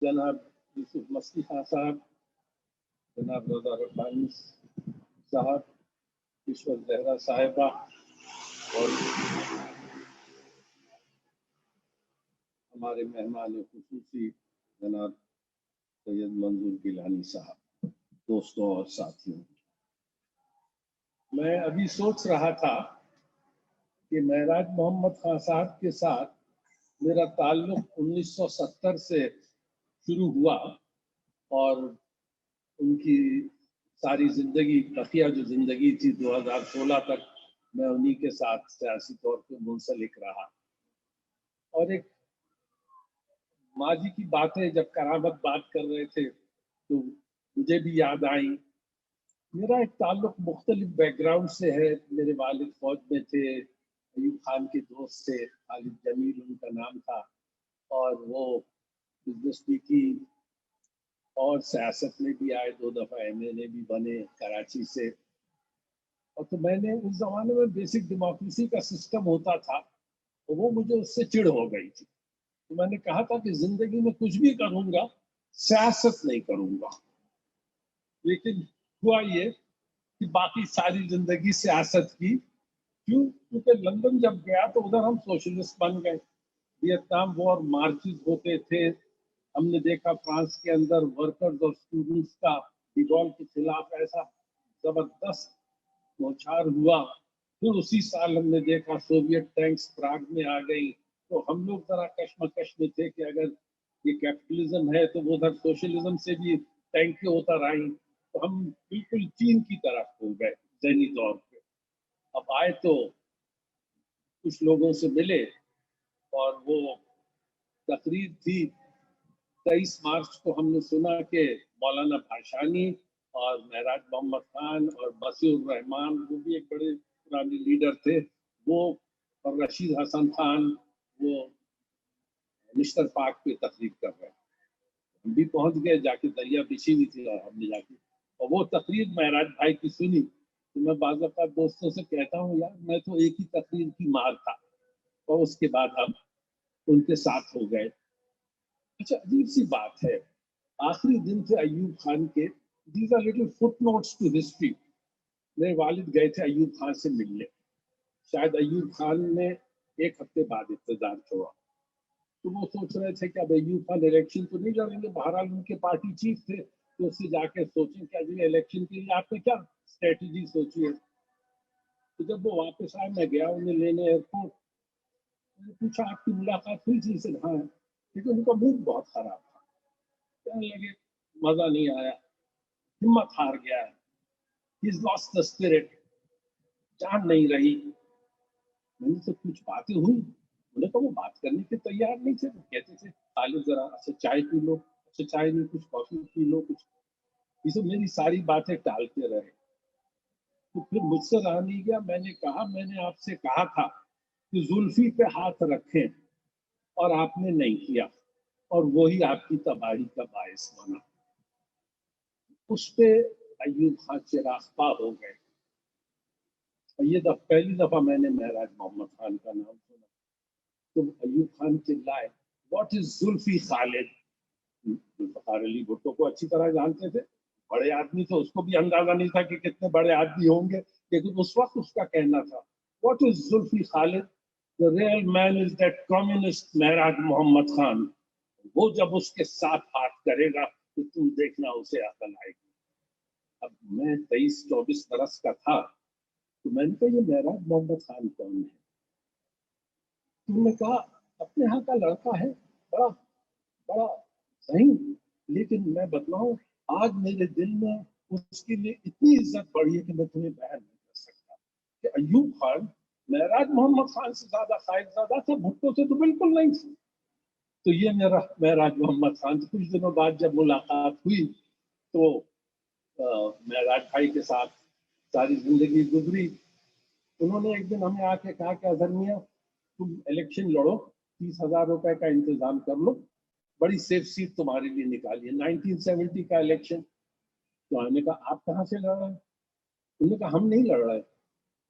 जनाब यूसुफ मस्ती खान साहब, जनाब रज़ा रब्बानी साहब, ईश्वर जहरा साहिबा और हमारे मेहमान खुसूसी जनाब सैयद मंजूर गिलानी साहब, दोस्तों और साथियों, मैं अभी सोच रहा था कि महराज मोहम्मद खान साहब के साथ मेरा ताल्लुक 1970 से शुरू हुआ और उनकी सारी जिंदगी, बकिया जो जिंदगी थी 2016 तक, मैं उन्हीं के साथ सियासी तौर पे मुंसलिक रहा। और एक माजी की बातें जब करामत बात कर रहे थे तो मुझे भी याद आई। मेरा एक ताल्लुक मुख्तलिफ बैकग्राउंड से है। मेरे वालिद फौज में थे, अयूब खान के दोस्त थे, खालिद जमील उनका नाम था, और वो बिजनेस भी की और सियासत में भी आए, 2 दफा MLA भी बने कराची से। और तो मैंने उस जमाने में बेसिक डेमोक्रेसी का सिस्टम होता था तो वो मुझे उससे चिढ़ हो गई थी। तो मैंने कहा था कि जिंदगी में कुछ भी करूंगा, सियासत नहीं करूंगा। लेकिन हुआ ये कि बाकी सारी जिंदगी सियासत की। क्यों? क्योंकि लंदन जब गया तो उधर हम सोशलिस्ट बन गए। वियतनाम वॉर मार्चेस होते थे, हमने देखा फ्रांस के अंदर वर्कर्स और स्टूडेंट्स का डिगॉल के खिलाफ ऐसा जबरदस्त नौछार हुआ। फिर उसी साल हमने देखा सोवियत टैंक्स प्राग में आ गई। तो हम लोग जरा कश्मकश में थे कि अगर ये कैपिटलिज्म है तो वो उधर सोशलिज्म से भी टैंक उतर आई। तो हम बिल्कुल चीन की तरफ हो गए जहनी तौर पे। अब आए तो कुछ लोगों से मिले और वो तकरीर थी 23 मार्च को। हमने सुना कि मौलाना भाषानी और महराज मोहम्मद खान और बसीउर रहमान, वो भी एक बड़े पुराने लीडर थे, वो, और रशीद हसन खान, वो मिस्टर पाक पे तकरीर कर रहे हैं। हम भी पहुंच गए, जाके दरिया बिछी हुई थी और हमने जाके और वो तकरीर महराज भाई की सुनी। तो मैं बाज़ औक़ात दोस्तों से कहता हूँ, यार मैं तो एक ही तकरीर की मार था और उसके बाद हम उनके साथ हो गए। अच्छा, अजीब सी बात है, आखिरी दिन थे अयूब खान के। These are little footnotes to history. मेरे वालिद गए थे अयूब खान से मिलने। शायद अयूब खान ने 1 हफ्ते बाद इंतजार छोड़ा। तो वो सोच रहे थे कि अब अयूब खान इलेक्शन तो नहीं लड़ेंगे, बहरहाल उनके पार्टी चीफ थे, तो उससे जाके सोचें कि अगले इलेक्शन के लिए आपने क्या स्ट्रेटजी सोची है। तो जब वो वापस आए, मैं गया उन्हें लेने एयरपोर्ट। मैंने पूछा, आपकी मुलाकात हुई थी? से हाँ, लेकिन उनका मूड बहुत खराब था। कहने लगे, मजा नहीं आया, हिम्मत हार गया है, he's lost the spirit, जान नहीं रही। मैंने से कुछ बातें हुई? बोले तो वो बात करने के तैयार नहीं थे। वो कहते थे, खाली जरा अच्छा चाय पी लो, अच्छा चाय नहीं कुछ कॉफी पी लो कुछ। ये सब मेरी सारी बातें टालते रहे। तो फिर मुझसे रहा नहीं गया। मैंने कहा, मैंने आपसे कहा था कि जुल्फी पे हाथ रखें और आपने नहीं किया, और वही आपकी तबाही का बायस बना। उस पे अयूब खान चिरागपा हो गए। और ये पहली दफा मैंने महराज मोहम्मद खान का नाम सुना। तो अयूब खान चिल्लाए, व्हाट इज जुल्फी खालिद। जुल्फकार अली भुट्टो को अच्छी तरह जानते थे, बड़े आदमी थे, उसको भी अंदाजा नहीं था कि कितने बड़े आदमी होंगे, लेकिन उस वक्त उसका कहना था, what is Zulfi Khalid, the real man is that communist Mehraj Mohammad Khan. वो जब उसके साथ हाथ करेगा तो तुम देखना उसे अकल आएगी। अब मैं 23-24 बरस का था, तो मैंने कहा, ये महराज मोहम्मद खान कौन है? तुमने कहा, अपने यहाँ का लड़का है, बड़ा बड़ा सही, लेकिन मैं बतलाऊं, आज मेरे दिल में उसके लिए इतनी इज्जत बढ़ी है कि मैं तुम्हें बयान नहीं कर सकता। कि अयूब खान महराज मोहम्मद खान से ज्यादा साहिबजादा था, भुट्टो से तो बिल्कुल नहीं था। तो ये मेरा महराज मोहम्मद खान। कुछ दिनों बाद जब मुलाकात हुई तो महराज भाई के साथ सारी जिंदगी गुजरी। उन्होंने एक दिन हमें आके कहा कि अजहर मियां, तुम इलेक्शन लड़ो, 30,000 रुपए का इंतजाम कर लो, बड़ी सेफ सीट तुम्हारे लिए निकाली है, 1970 का इलेक्शन। तो हमने कहा, आप कहाँ से लड़ रहे हैं? उन्होंने कहा, हम नहीं लड़ रहे,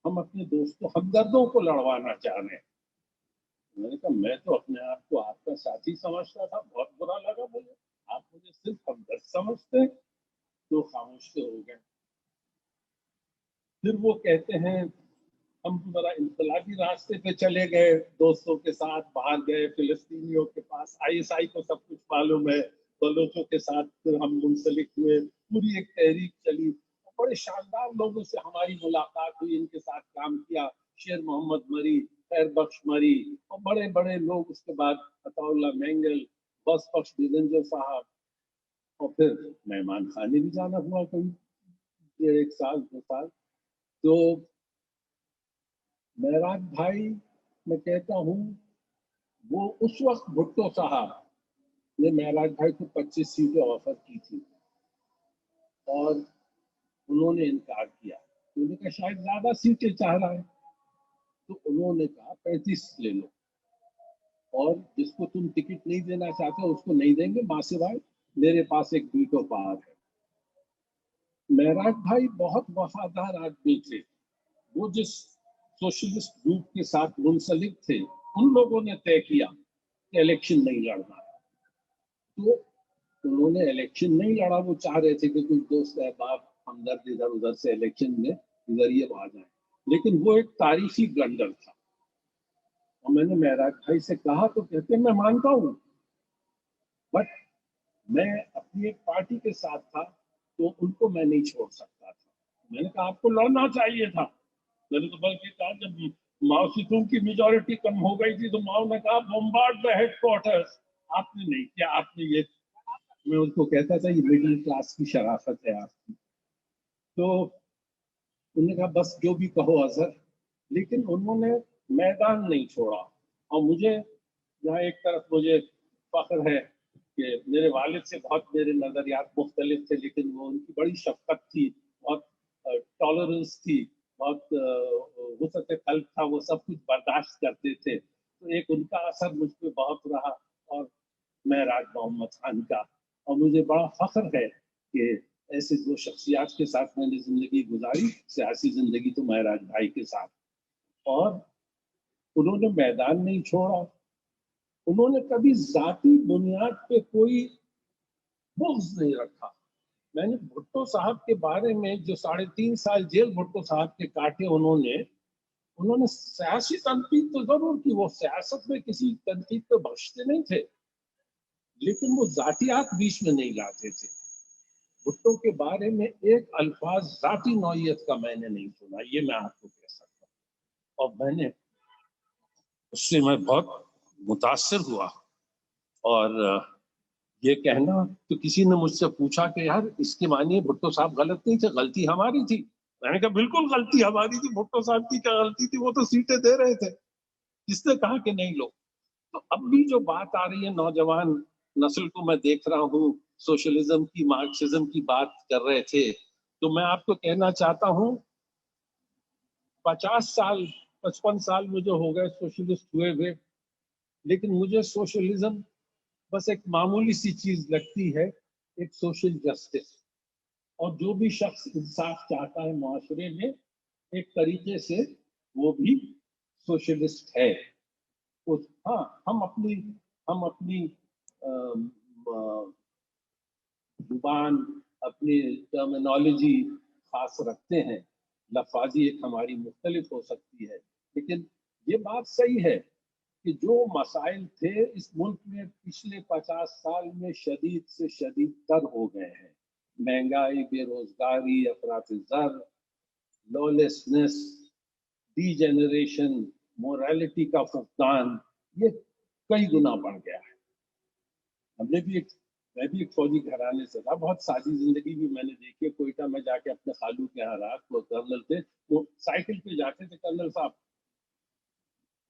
हम अपने दोस्तों हमदर्दों को लड़वाना चाह रहे हैं। मैंने कहा, मैं तो अपने आप को आपका साथी समझता था, बहुत बुरा लगा मुझे, समझते तो खामोश से हो गए। फिर वो कहते हैं हम बड़ा इनकलाबी रास्ते पे चले गए, दोस्तों के साथ बाहर गए फिलिस्तीनियों के पास, आईएसआई को सब कुछ मालूम है, बलोचों के साथ फिर हम मुंसलिक हुए, पूरी एक तहरीक चली, बड़े शानदार लोगों से हमारी मुलाकात हुई, इनके साथ काम किया, शेर मोहम्मद मरी, खैर बख्श मरी, और बड़े बड़े लोग, उसके बाद अताउल्लाह मेंगल, बस बख्श निरंजन साहब, और फिर मेहमान खाने भी जाना हुआ कहीं 1 साल 2 साल। तो महराज भाई, मैं कहता हूँ, वो उस वक्त भुट्टो साहब ने महराज भाई को 25 सीटें ऑफर की थी और उन्होंने इनकार किया। तो उन्होंने कहा शायद ज्यादा सीटें चाह रहा है, तो उन्होंने कहा 35 ले लो, और जिसको तुम टिकट नहीं देना चाहते उसको नहीं देंगे, माँ सिवाय मेरे पास एक वीटो पावर है। महराज भाई बहुत वफादार आदमी थे। वो जिस सोशलिस्ट ग्रुप के साथ मुंसलिक थे, उन लोगों ने तय किया कि इलेक्शन नहीं लड़ना है, तो उन्होंने इलेक्शन नहीं लड़ा। वो चाह रहे थे कि कुछ दोस्त अहबाब हमदर्द इधर उधर से इलेक्शन में जरिए आ जाए, लेकिन वो एक तारीखी ब्लंडर था। और मैंने महराज भाई से कहा तो कहते मैं मानता हूँ, बट मैं अपनी एक पार्टी के साथ था तो उनको मैं नहीं छोड़ सकता था। मैंने कहा आपको लड़ना चाहिए था। मैंने तो बल्कि कहा जब माओ सेतुंग की मेजोरिटी कम हो गई थी तो माओ ने कहा बॉम्बार्ड द हेडक्वार्टर्स, आपने नहीं किया, आपने ये, मैं उनको कहता था ये मिडिल क्लास की शराफत है आपकी। तो उन्होंने कहा बस जो भी कहो अजहर, लेकिन उन्होंने मैदान नहीं छोड़ा। और मुझे यहाँ एक तरफ मुझे फख्र है कि मेरे वालिद से बहुत मेरे नजरियात मुख्तलिफ थे, लेकिन वो उनकी बड़ी शफकत थी, बहुत टॉलरेंस थी, बहुत वसअत कल्ब था, वो सब कुछ बर्दाश्त करते थे। तो एक उनका असर मुझ पर बहुत रहा, और महराज मोहम्मद खान का। और मुझे बड़ा फख्र है कि ऐसे दो शख्सियात के साथ मैंने जिंदगी गुजारी, सियासी जिंदगी तो महराज भाई के साथ। और उन्होंने मैदान नहीं छोड़ा, उन्होंने कभी जाति बुनियाद पे कोई बुग़्ज़ नहीं रखा। मैंने भुट्टो साहब के बारे में जो 3.5 साल जेल भुट्टो साहब के काटे उन्होंने, उन्होंने सियासी तनकीद तो जरूर की, वो सियासत में किसी तनकीद को बख्शते नहीं थे, लेकिन वो जातियात बीच में नहीं लाते थे। भुट्टो के बारे में एक अल्फाज जाति नौयत का मैंने नहीं सुना, ये मैं आपको कह सकता हूँ। और मैंने उससे मैं बहुत मुतासिर हुआ। और ये कहना, तो किसी ने मुझसे पूछा कि यार इसके मानिए भुट्टो साहब गलत नहीं थे, गलती हमारी थी। मैंने कहा बिल्कुल गलती हमारी थी, भुट्टो साहब की क्या गलती थी, वो तो सीटें दे रहे थे, किसने कहा कि नहीं लो। तो अब भी जो बात आ रही है, नौजवान नस्ल को मैं देख रहा हूँ, सोशलिज्म की, मार्क्सिज्म की बात कर रहे थे, तो मैं आपको कहना चाहता हूँ 50 साल 55 साल मुझे हो गए सोशलिस्ट हुए हुए, लेकिन मुझे सोशलिज्म बस एक मामूली सी चीज लगती है, एक सोशल जस्टिस। और जो भी शख्स इंसाफ चाहता है माशरे में, एक तरीके से वो भी सोशलिस्ट है। हाँ, हम अपनी जुबान, अपनी टर्मिनोलॉजी खास रखते हैं, लफाजी एक हमारी मुख्तलिफ हो सकती है, लेकिन ये बात सही है कि जो मसाइल थे इस मुल्क में पिछले 50 साल में शदीद से शदीद तर हो गए हैं। महंगाई, बेरोजगारी, अफरात-ए-ज़र, लॉलेसनेस, डीजेनरेशन, मोरालिटी का फुकदान, ये कई गुना बढ़ गया है। हमने भी एक मैं भी एक फौजी घराने से था, बहुत सादी जिंदगी भी मैंने देखी है। कोयटा में जाके अपने खालू के यहाँ रहा, वो कर्नल थे, वो साइकिल पे जाते थे कर्नल साहब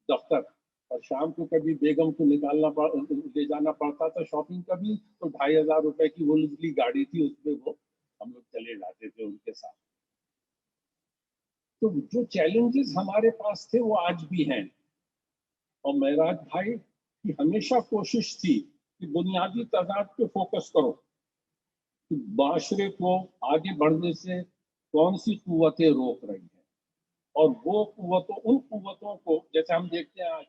दफ्तर, और शाम को कभी बेगम को ले जाना पड़ता था शॉपिंग, कभी तो 2,500 रुपए की वो निचली गाड़ी थी, उसमें वो हम लोग चले जाते थे उनके साथ। तो जो चैलेंजेस हमारे पास थे वो आज भी हैं। और महराज भाई की हमेशा कोशिश थी कि बुनियादी तादाद पे फोकस करो, कि माशरे को आगे बढ़ने से कौन सी कुव्वतें रोक रही हैं, और वो उन कुव्वतों को, जैसे हम देखते हैं आज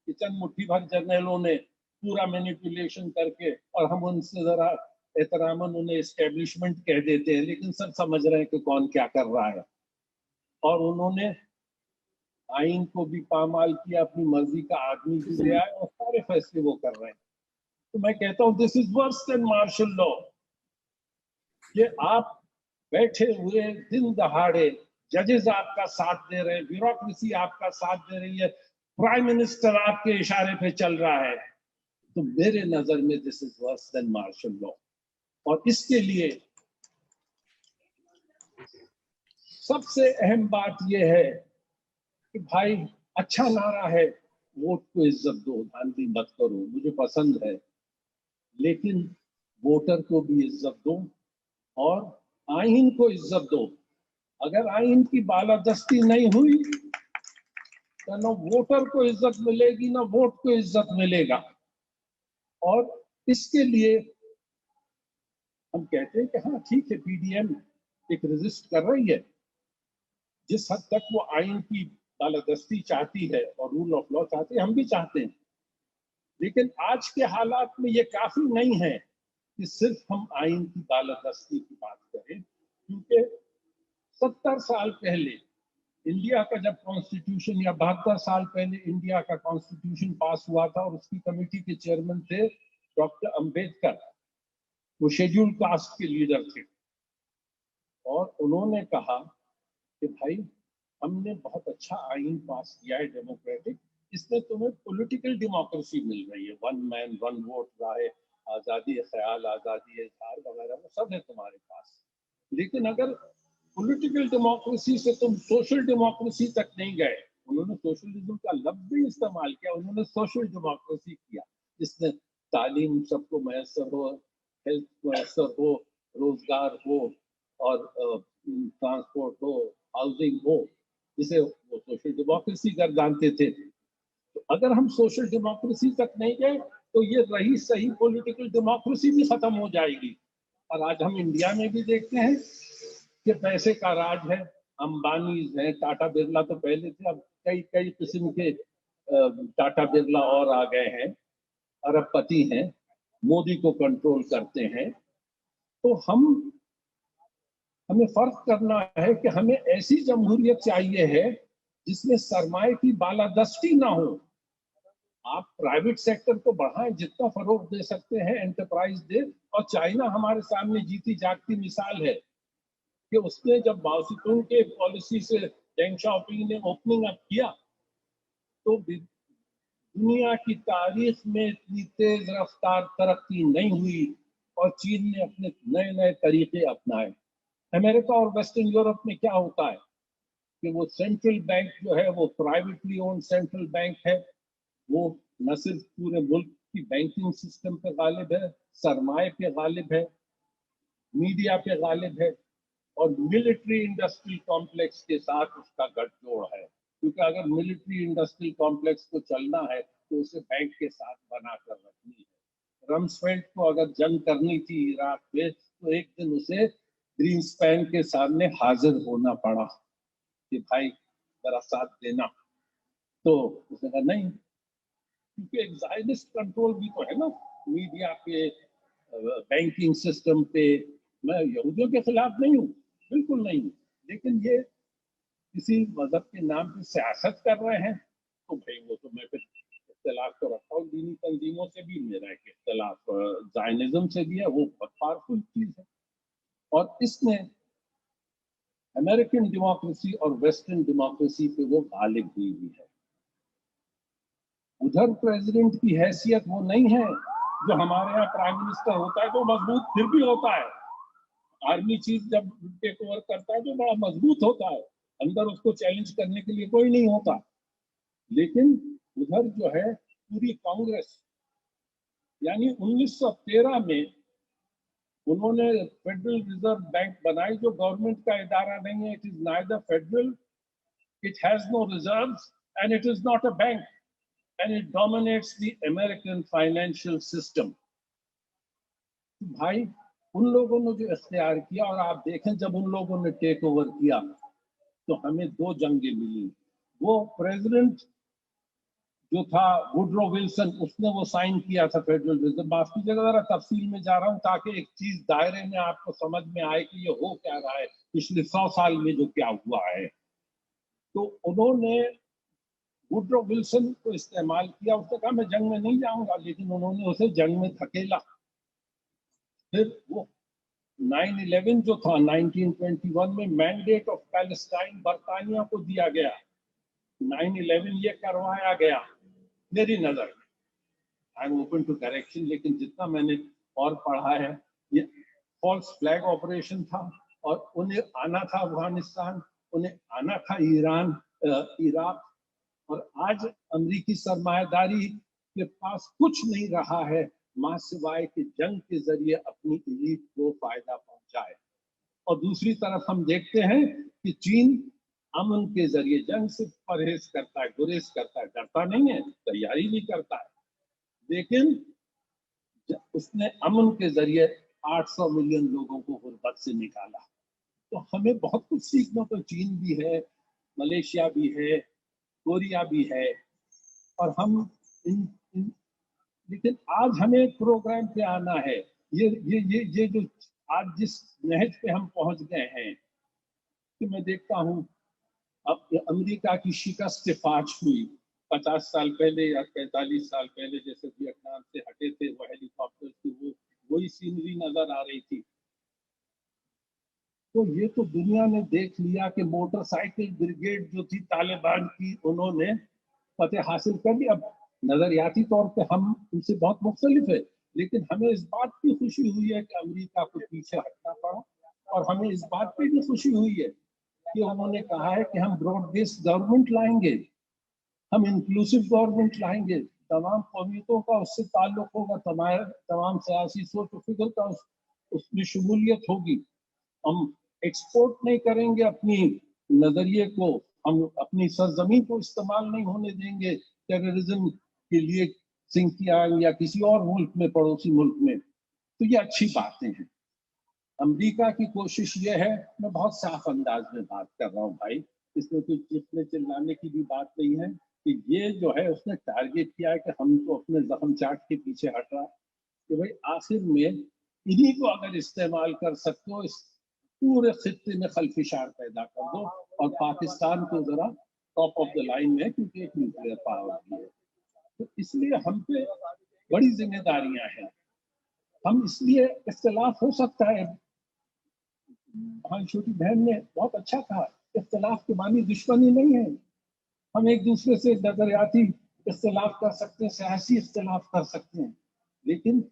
कि चंद मुट्ठी भर जर्नलों ने पूरा मैनिपुलेशन करके, और हम उनसे जरा एहतरामन उन्हें एस्टेब्लिशमेंट कह देते हैं, लेकिन सब समझ रहे हैं कि कौन क्या कर रहा है। और उन्होंने आइन को भी पामाल किया, अपनी मर्जी का आदमी भी ले आए और सारे फैसले वो कर रहे हैं। तो मैं कहता हूँ this is worse than martial law. ये आप बैठे हुए दिन दहाड़े, जजेस आपका साथ दे रहे हैं, ब्यूरोक्रेसी आपका साथ दे रही है, प्राइम मिनिस्टर आपके इशारे पे चल रहा है, तो मेरे नजर में this is worse than martial law. और इसके लिए सबसे अहम बात यह है कि भाई अच्छा नारा है, वोट को इज्जत दो, धांधली मत करो, मुझे पसंद है, लेकिन वोटर को भी इज्जत दो और आइन को इज्जत दो। अगर आइन की बालादस्ती नहीं हुई तो न वोटर को इज्जत मिलेगी, न वोट को इज्जत मिलेगा। और इसके लिए हम कहते हैं कि हाँ ठीक है, पीडीएम एक रेजिस्ट कर रही है, जिस हद तक वो आइन की बालादस्ती चाहती है और रूल ऑफ लॉ चाहती है, हम भी चाहते हैं, लेकिन आज के हालात में ये काफी नहीं है कि सिर्फ हम आइन की बालादस्ती की बात करें, क्योंकि 70 साल पहले इंडिया का जब कॉन्स्टिट्यूशन, या 72 साल पहले इंडिया का कॉन्स्टिट्यूशन पास हुआ था, और उसकी कमेटी के चेयरमैन थे डॉक्टर अंबेडकर, वो शेड्यूल कास्ट के लीडर थे, और उन्होंने कहा कि भाई हमने बहुत अच्छा आइन पास किया है डेमोक्रेटिक, इसमें तुम्हें पॉलिटिकल डेमोक्रेसी मिल रही है, वन मैन वन वोट, राय, आजादी ख्याल, आजादी इजहार वगैरह, वो सब है तुम्हारे पास। लेकिन अगर पॉलिटिकल डेमोक्रेसी से तुम सोशल डेमोक्रेसी तक नहीं गए, उन्होंने सोशलिज्म का लफ्ज भी इस्तेमाल किया, उन्होंने सोशल डेमोक्रेसी किया, जिसमें तालीम सबको मैसर हो, हेल्थ मैसर हो, रोजगार हो, और ट्रांसपोर्ट हो, हाउसिंग हो, जिसे वो सोशल डेमोक्रेसी कर जानते थे। तो अगर हम सोशल डेमोक्रेसी तक नहीं गए तो ये रही सही पॉलिटिकल डेमोक्रेसी भी खत्म हो जाएगी। और आज हम इंडिया में भी देखते हैं कि पैसे का राज है, अंबानी है, टाटा बिरला तो पहले थे, अब कई कई किस्म के टाटा बिरला और आ गए हैं, अरबपति हैं, मोदी को कंट्रोल करते हैं। तो हमें फर्क करना है कि हमें ऐसी जमहूरियत चाहिए है जिसमें सरमाए की बालादस्ती ना हो। आप प्राइवेट सेक्टर को बढ़ाएं, जितना फरोग दे सकते हैं, एंटरप्राइज दे। और चाइना हमारे सामने जीती जागती मिसाल है कि उसने जब माओ सेतुंग के पॉलिसी से डेंग शाओपिंग ने ओपनिंग अप किया, तो दुनिया की तारीख में इतनी तेज रफ्तार तरक्की नहीं हुई, और चीन ने अपने नए नए तरीके अपनाए। अमेरिका और वेस्टर्न यूरोप में क्या होता है कि वो सेंट्रल बैंक जो है, वो प्राइवेटली ओन्ड सेंट्रल बैंक है, वो न सिर्फ पूरे मुल्क की बैंकिंग सिस्टम पे गालिब है, सरमाए पे गालिब है, मीडिया पे गालिब है, और मिलिट्री इंडस्ट्रियल कॉम्प्लेक्स के साथ उसका गठजोड़ है। क्योंकि अगर मिलिट्री इंडस्ट्रियल कॉम्प्लेक्स को चलना है तो उसे बैंक के साथ बनाकर रखनी है। रमसफेल्ड को अगर जंग करनी थी इराक में, तो एक दिन उसे ग्रीनस्पैन के सामने हाजिर होना पड़ा कि भाई जरा साथ देना, तो उसने कहा नहीं, क्योंकि एक ज़ायनिस्ट कंट्रोल भी तो है ना मीडिया पे, बैंकिंग सिस्टम पे। मैं यहूदियों के खिलाफ नहीं हूँ, बिल्कुल नहीं हूँ, लेकिन ये किसी मजहब के नाम पे सियासत कर रहे हैं, तो भाई वो तो मैं फिर इख्तलाफ तो रखता हूँ, दीनी तंजीमों से भी मेरा एक इख्तलाफ ज़ायनिज्म से भी है, वो बहुत पावरफुल चीज है। और इसने अमेरिकन डेमोक्रेसी और वेस्टर्न डेमोक्रेसी पे वो गालिब हुई भी है। उधर प्रेसिडेंट की हैसियत वो नहीं है जो हमारे यहाँ प्राइम मिनिस्टर होता है, तो मजबूत फिर भी होता है। आर्मी चीफ जब टेक ओवर करता है तो बड़ा मजबूत होता है, अंदर उसको चैलेंज करने के लिए कोई नहीं होता। लेकिन उधर जो है पूरी कांग्रेस, यानी 1913 में उन्होंने फेडरल रिजर्व बैंक बनाई, जो गवर्नमेंट का इदारा नहीं है। It is neither federal, it has no reserves, and it is not a bank, and it dominates the American financial system. भाई उन लोगों ने जो इख्तियार किया, और आप देखें जब उन लोगों ने टेक ओवर किया तो हमें दो जंगें मिली। वो प्रेसिडेंट जो था वुडरो विल्सन, उसने वो साइन किया था फेडरल रिजर्व। माफ कीजिएगा, जरा तफसील में जा रहा हूँ ताकि एक चीज दायरे में आपको समझ में आए कि ये हो क्या रहा है पिछले 100 साल में जो क्या हुआ है। तो उन्होंने वुडरो विल्सन को इस्तेमाल किया, उसने कहा मैं जंग में नहीं जाऊंगा, लेकिन उन्होंने उसे जंग में धकेला। फिर वो 9/11 जो था 1921 में, मैंडेट ऑफ पैलेस्टाइन बरतानिया को दिया गया, 9/11 ये करवाया गया मेरी नजर में। I am open to correction, लेकिन जितना मैंने और पढ़ा है ये फॉल्स फ्लैग ऑपरेशन था, और उन्हें आना था अफगानिस्तान, उन्हें आना था ईरान, इराक, और आज अमेरिकी सरमायादारी के पास कुछ नहीं रहा है मां सिवाय कि जंग के जरिए अपनी इलीट को फायदा पहुंचाए। और दूसरी तरफ हम देखते हैं कि चीन अमन के जरिए जंग से परहेज करता है, गुरेज करता है, डरता नहीं है, तैयारी भी करता है, लेकिन उसने अमन के जरिए 800 मिलियन लोगों को गुर्बत से निकाला। तो हमें बहुत कुछ सीखना, तो चीन भी है, मलेशिया भी है, कोरिया भी है, और हम इन लेकिन आज हमें एक प्रोग्राम पे आना है। ये जो आज जिस नहज पे हम पहुंच गए हैं, कि मैं देखता हूं अब अमेरिका की शिकस्त फाश हुई 50 साल पहले या 45 साल पहले, जैसे वियतनाम से हटे थे वो हेलीकॉप्टर की, वही सीनरी नजर आ रही थी। तो ये तो दुनिया ने देख लिया कि मोटरसाइकिल ब्रिगेड जो थी तालिबान की, उन्होंने फतेह हासिल कर ली। अब नजरियाती तौर पे हम उनसे बहुत मुख्तलिफ है, लेकिन हमें इस बात की खुशी हुई है कि अमेरिका को पीछे हटना पड़ा, और हमें इस बात पे भी खुशी हुई है कि उन्होंने कहा है कि हम ब्रॉड बेस्ड गवर्नमेंट लाएंगे, हम इंक्लूसिव गवर्नमेंट लाएंगे, तमाम कौमियतों का उससे ताल्लुक होगा, तमाम सियासी सोच और फिक्र का उसमें शमूलियत होगी। हम एक्सपोर्ट नहीं करेंगे अपनी नजरिए को, हम अपनी सरजमीन को इस्तेमाल नहीं होने देंगे टेररिज्म के लिए सिंकियांग या किसी और मुल्क में, पड़ोसी मुल्क में। तो ये अच्छी बातें हैं। अमेरिका की कोशिश ये है, मैं बहुत साफ अंदाज में बात कर रहा हूँ भाई, इसमें कोई चिल्लाने चिल्लाने की भी बात नहीं है, कि ये जो है उसने टारगेट किया है कि हमको अपने जख्म चाट के पीछे हट रहा है, कि भाई आखिर में इन्हीं को अगर इस्तेमाल कर सकते हो, इस पूरे खित्ते में खलफिशार पैदा कर दो, और पाकिस्तान को जरा टॉप ऑफ द लाइन में, क्योंकि एक न्यूक्लियर पावर भी है। तो इसलिए हम पे बड़ी जिम्मेदारियां हैं। हम इसलिए इख्तलाफ हो सकता है, हमारी छोटी बहन ने बहुत अच्छा कहा, इख्तलाफ के मानी दुश्मनी नहीं है। हम एक दूसरे से नजरियाती इख्तलाफ कर सकते हैं, सियासी इख्तलाफ कर सकते हैं, लेकिन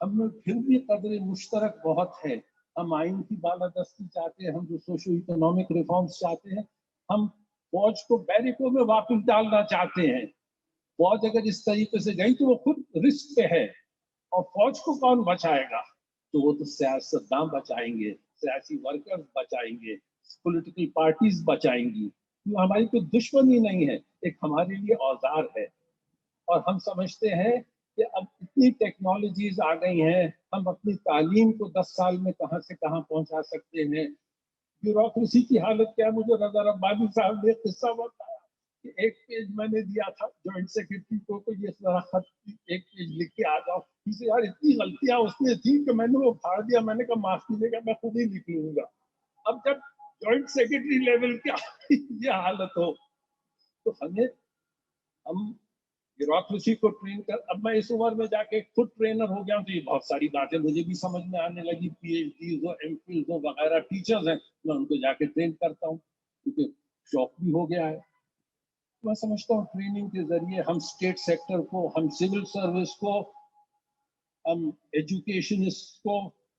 हम में फिर भी कदर मुश्तरक बहुत है। हम आइन की बालादस्ती चाहते हैं, हम जो सोशो इकोनॉमिक रिफॉर्म्स चाहते हैं, हम फौज को बैरिकों में वापस डालना चाहते हैं। फौज अगर इस तरीके से गई तो वो खुद रिस्क पे है, और फौज को कौन बचाएगा? तो वो तो सियासतदान बचाएंगे, सियासी वर्कर्स बचाएंगे, पॉलिटिकल पार्टीज बचाएंगी। तो हमारी कोई दुश्मनी नहीं है, एक हमारे लिए औजार है। और हम समझते हैं कि अब इतनी टेक्नोलॉजीज आ गई हैं, हम अपनी तालीम को 10 साल में कहां से कहां पहुंचा सकते हैं। ब्यूरोक्रेसी की हालत क्या है? मुझे रजा रब्बानी साहब ने किस्सा बताया कि एक पेज मैंने दिया था जॉइंट सेक्रेटरी को, ये सारा खत एक पेज लिख के आ जाओ, इसे यार इतनी गलतियां उसमें थी कि मैंने वो फाड़ दिया। मैंने कहा माफ कीजिएगा, मैं खुद ही लिख लूंगा। अब जब जॉइंट सेक्रेटरी लेवल का ये हालत हो, तो हम ब्यूरोक्रेसी को ट्रेन कर, अब मैं इस उम्र में जाके खुद ट्रेनर हो गया हूं, तो ये बहुत सारी बातें मुझे भी समझ में आने लगी। PhD हो, MPhil हो वगैरह टीचर्स हैं, मैं उनको जाके ट्रेन करता हूँ, क्योंकि शौक भी हो गया है। मैं समझता हूँ ट्रेनिंग के जरिए हम स्टेट सेक्टर को, हम सिविल सर्विस को, हम एजुकेशनिस्ट को,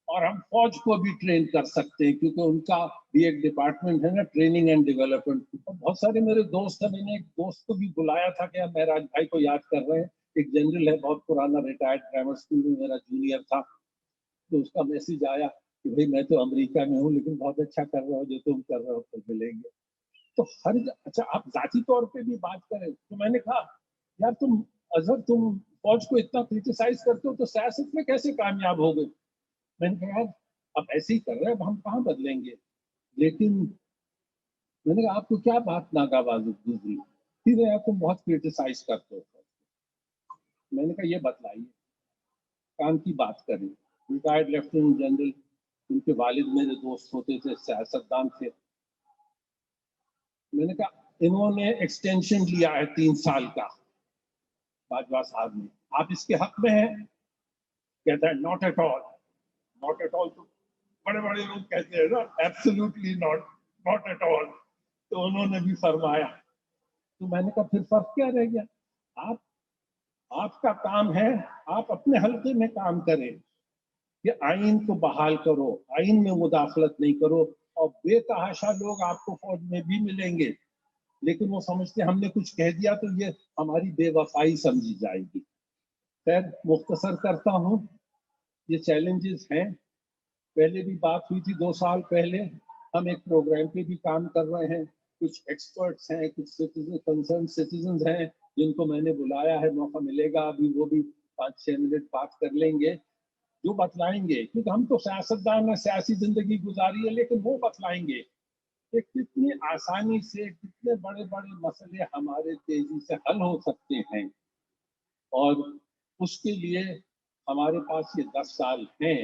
और हम फौज को भी ट्रेन कर सकते हैं, क्योंकि उनका भी एक डिपार्टमेंट है ना, ट्रेनिंग एंड डेवलपमेंट। तो बहुत सारे मेरे दोस्त हैं, मैंने एक दोस्त को भी बुलाया था कि महराज भाई को याद कर रहे हैं, एक जनरल है बहुत पुराना, रिटायर्ड, ग्रामर स्कूल में मेरा जूनियर था। तो उसका मैसेज आया कि भाई मैं तो अमेरिका में हूँ, लेकिन बहुत अच्छा कर रहे हो, जो तुम कर रहे हो फिर मिलेंगे। तो अच्छा आप जाति तौर पे भी बात करें, तो मैंने कहा यार तुम फौज को इतना क्रिटिसाइज करते हो, तो सियासत में कैसे कामयाब हो गए? मैंने कहा यार अब ऐसे ही कर रहे हैं, अब हम कहाँ बदलेंगे। लेकिन मैंने कहा आपको क्या बात नागावाज गुजरी? फिर यार तुम बहुत क्रिटिसाइज करते हो। मैंने कहा ये बतलाइए, काम की बात करें। रिटायर्ड लेफ्टिनेंट जनरल, उनके वालिद मेरे दोस्त होते थे, सियासतदान थे। मैंने कहा इन्होंने एक्सटेंशन लिया है 3 साल का, बाजवा साहब ने, आप इसके हक में हैं? कहता है not at all. Not at all तो बड़े बड़े लोग कहते हैं ना, absolutely not, not at all. तो उन्होंने भी फरमाया। तो मैंने कहा फिर फर्क क्या रह गया? आप, आपका काम है, आप अपने हल्के में काम करें कि आइन को बहाल करो, आइन में मुदाखलत नहीं करो। और बेतहाशा लोग आपको फौज में भी मिलेंगे, लेकिन वो समझते हमने कुछ कह दिया तो ये हमारी बेवफाई समझी जाएगी। खैर मुख्तसर करता हूँ, ये चैलेंजेस हैं। पहले भी बात हुई थी 2 साल पहले, हम एक प्रोग्राम पे भी काम कर रहे हैं। कुछ एक्सपर्ट्स हैं, कुछ सिटीजन, कंसर्न सिटीजन हैं जिनको मैंने बुलाया है, मौका मिलेगा अभी वो भी 5-6 मिनट बात कर लेंगे, जो बतलाएंगे, क्योंकि हम तो सियासतदान हैं, सियासी जिंदगी गुजारी है, लेकिन वो बतलाएंगे कि कितनी आसानी से कितने बड़े बड़े मसले हमारे तेजी से हल हो सकते हैं। और उसके लिए हमारे पास ये 10 साल हैं।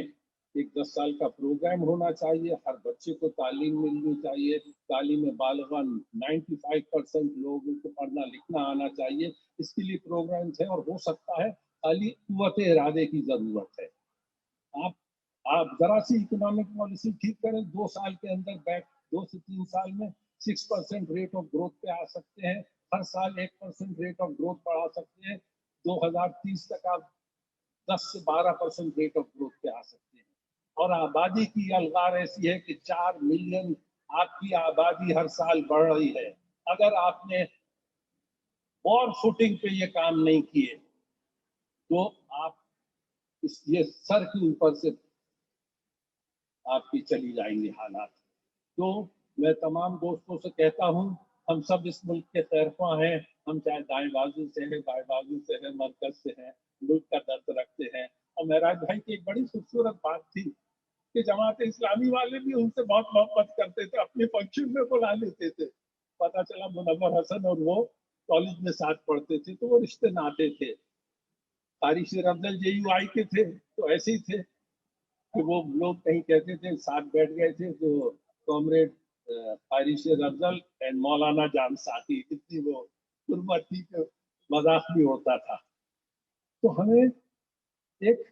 एक 10 साल का प्रोग्राम होना चाहिए, हर बच्चे को तालीम मिलनी चाहिए, तालीम बालिगा 95% लोगों को पढ़ना लिखना आना चाहिए। इसके लिए प्रोग्राम्स है, और हो सकता है खाली कुव्वत इरादे की जरूरत है। आप आप जरा सी इकोनॉमिक पॉलिसी ठीक करें, 2 साल के अंदर बैक 2 से 3 साल में 6% रेट ऑफ ग्रोथ पे आ सकते हैं। हर साल 1% रेट ऑफ ग्रोथ बढ़ा सकते हैं। 2030 तक आप 10 से 12% रेट ऑफ ग्रोथ पे आ सकते हैं। और आबादी की अलगार ऐसी है कि 4 मिलियन आपकी आबादी हर साल बढ़ रही है। अगर आपने वॉर फुटिंग पे ये काम नहीं किए तो आप ये सर के ऊपर से आपकी चली जाएंगे हालात। तो मैं तमाम दोस्तों से कहता हूँ, हम सब इस मुल्क के खैरख्वाह हैं। हम चाहे दाएं बाजू से हैं, बाएं बाजू से हैं, मरकज से हैं, मुल्क का दर्द रखते हैं। और महराज भाई की एक बड़ी खूबसूरत बात थी कि जमात इस्लामी वाले भी उनसे बहुत मोहब्बत करते थे, अपने फंक्शन में बुला लेते थे। पता चला मुनव्वर हसन और वो कॉलेज में साथ पढ़ते थे, तो वो रिश्ते नाते थे। कारी शेर अफजल JUI के थे, तो ऐसे ही थे कि वो लोग कहीं कहते थे, साथ बैठ गए थे तो कॉमरेड कारी शेर अफजल एंड मौलाना जान साथी, इतनी वो गुर्बत थी कि मजाक भी होता था। तो हमें एक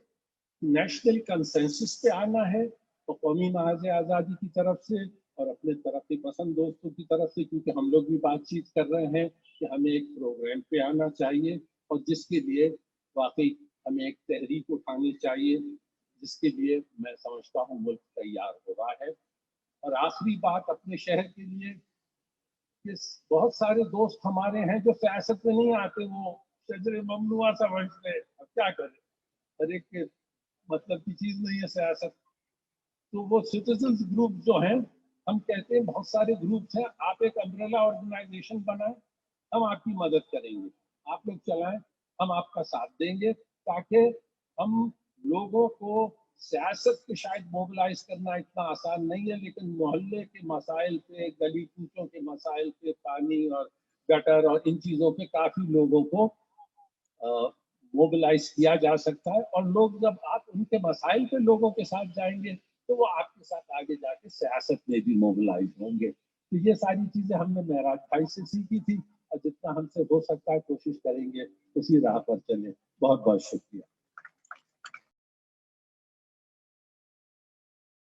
नेशनल कंसेंसस पे आना है, और कौमी महाज आज़ादी की तरफ से और अपने तरक्की पसंद दोस्तों की तरफ से, क्योंकि हम लोग भी बातचीत कर रहे हैं कि हमें एक प्रोग्राम पे आना चाहिए, और जिसके लिए वाकई हमें एक तहरीक उठानी चाहिए, जिसके लिए मैं समझता हूँ मुल्क तैयार हो रहा है। और आखिरी बात अपने शहर के लिए, कि बहुत सारे दोस्त हमारे हैं जो सियासत में नहीं आते, वो शजर ममनुआ समझते हैं। अब क्या करें, हर एक के मतलब की चीज नहीं है सियासत। तो वो सिटीजन्स ग्रुप जो हैं, हम कहते हैं बहुत सारे ग्रुप्स हैं, आप एक अम्ब्रेला ऑर्गेनाइजेशन बनाएं, हम आपकी मदद करेंगे, आप लोग चलाएं, हम आपका साथ देंगे, ताकि हम लोगों को, सियासत को शायद मोबिलाइज करना इतना आसान नहीं है, लेकिन मोहल्ले के मसाइल पे, गली कूचों के मसाइल पे, पानी और गटर और इन चीज़ों पे काफ़ी लोगों को मोबिलाइज किया जा सकता है। और लोग, जब आप उनके मसाइल पे लोगों के साथ जाएंगे, तो वो आपके साथ आगे जाके सियासत में भी मोबिलाइज होंगे। तो ये सारी चीज़ें हमने महराज भाई से सीखी थी, और जितना हमसे हो सकता है कोशिश करेंगे उसी राह पर चले। बहुत बहुत शुक्रिया।